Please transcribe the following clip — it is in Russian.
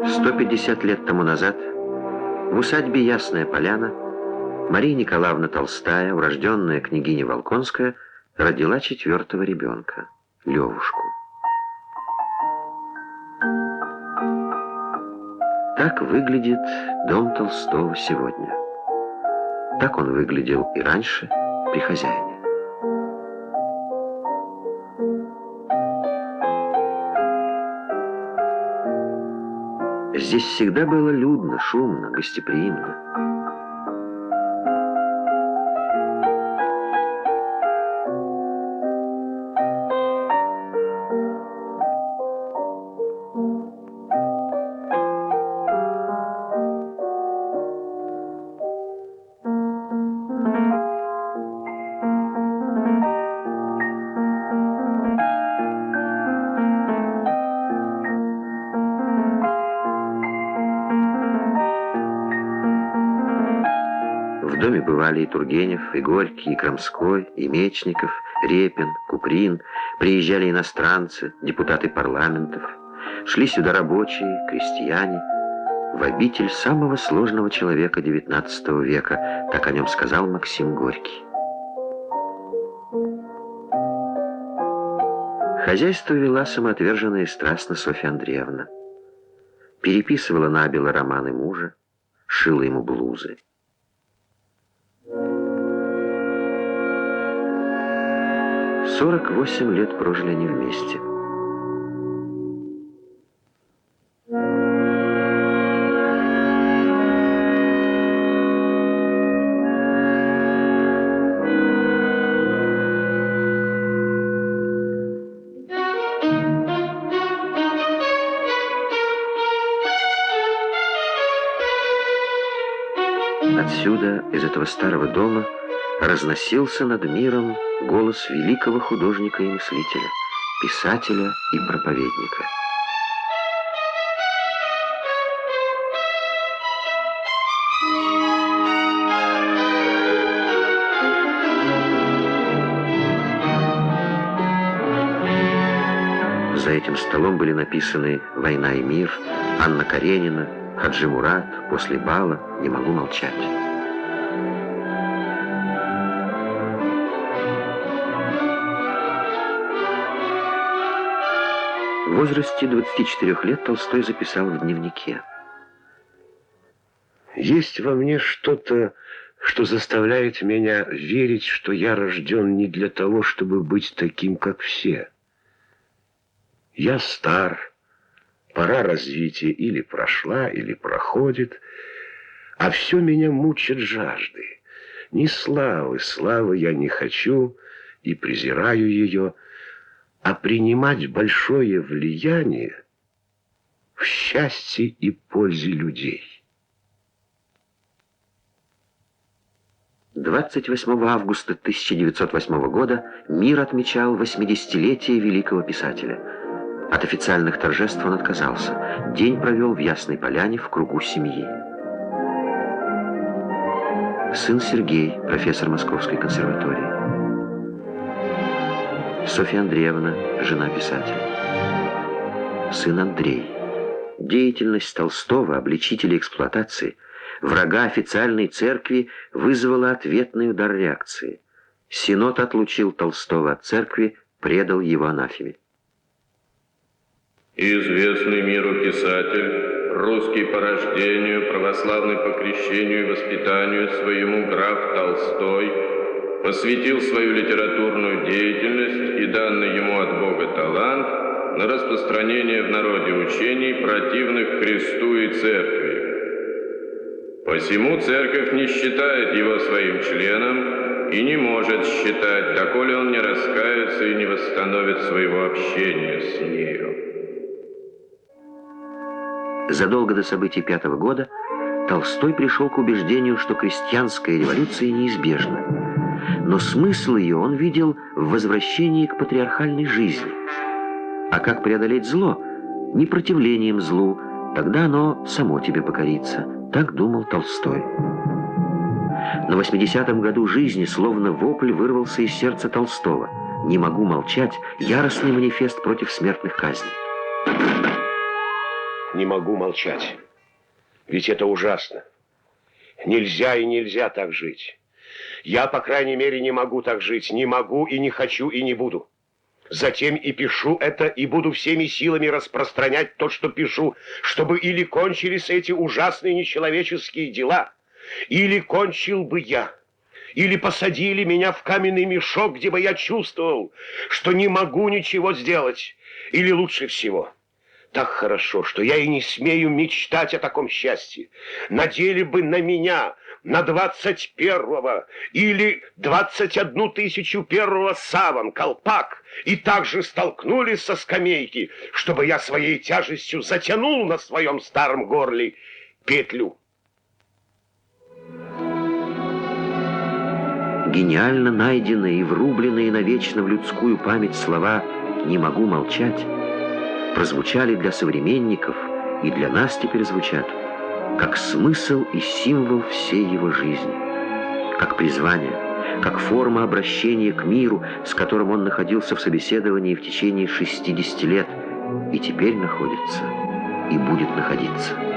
150 лет тому назад в усадьбе Ясная Поляна Мария Николаевна Толстая, урожденная княгиня Волконская, родила 4-го ребенка, Левушку. Так выглядит дом Толстого сегодня. Так он выглядел и раньше при хозяине. Здесь всегда было людно, шумно, гостеприимно. В доме бывали и Тургенев, и Горький, и Крамской, и Мечников, Репин, Куприн. Приезжали иностранцы, депутаты парламентов. Шли сюда рабочие, крестьяне. В обитель самого сложного человека XIX века, так о нем сказал Максим Горький. Хозяйство вела самоотверженная и страстно Софья Андреевна. Переписывала набело романы мужа, шила ему блузы. — 48 лет прожили они вместе. Отсюда, из этого старого дома, разносился над миром голос великого художника и мыслителя, писателя и проповедника. За этим столом были написаны «Война и мир», Анна Каренина, Хаджи Мурат, «После бала», «Не могу молчать». В возрасте 24 лет Толстой записал в дневнике: «Есть во мне что-то, что заставляет меня верить, что я рожден не для того, чтобы быть таким, как все. Я стар, пора развития или прошла, или проходит, а все меня мучит жаждой. Ни славы я не хочу и презираю ее, а принимать большое влияние в счастье и пользе людей». 28 августа 1908 года мир отмечал 80-летие великого писателя. От официальных торжеств он отказался. День провел в Ясной Поляне в кругу семьи. Сын Сергей, профессор Московской консерватории. Софья Андреевна, жена писателя. Сын Андрей. Деятельность Толстого, обличителя эксплуатации, врага официальной церкви, вызвала ответный удар реакции. Синод отлучил Толстого от церкви, предал его анафеме. Известный миру писатель, русский по рождению, православный по крещению и воспитанию своему граф Толстой посвятил свою литературную деятельность и данный ему от Бога талант на распространение в народе учений, противных Христу и Церкви. Посему Церковь не считает его своим членом и не может считать, доколе он не раскается и не восстановит своего общения с нею. Задолго до событий 5-го года Толстой пришел к убеждению, что крестьянская революция неизбежна. Но смысл ее он видел в возвращении к патриархальной жизни. А как преодолеть зло? Не противлением злу, тогда оно само тебе покорится. Так думал Толстой. На 80-м году жизни словно вопль вырвался из сердца Толстого. «Не могу молчать» — яростный манифест против смертных казней. не могу молчать. Ведь это ужасно. Нельзя и нельзя так жить. Я, по крайней мере, не могу так жить. Не могу и не хочу и не буду. Затем и пишу это, и буду всеми силами распространять то, что пишу, чтобы или кончились эти ужасные нечеловеческие дела, или кончил бы я, или посадили меня в каменный мешок, где бы я чувствовал, что не могу ничего сделать, или лучше всего. Так хорошо, что я и не смею мечтать о таком счастье. Надели бы на меня, на 21-го или 21 тысячу первого саван, колпак, и также столкнулись со скамейки, чтобы я своей тяжестью затянул на своем старом горле петлю. Гениально найденные и врубленные навечно в людскую память слова «не могу молчать» прозвучали для современников и для нас теперь звучат как смысл и символ всей его жизни, как призвание, как форма обращения к миру, с которым он находился в собеседовании в течение 60 лет и теперь находится и будет находиться.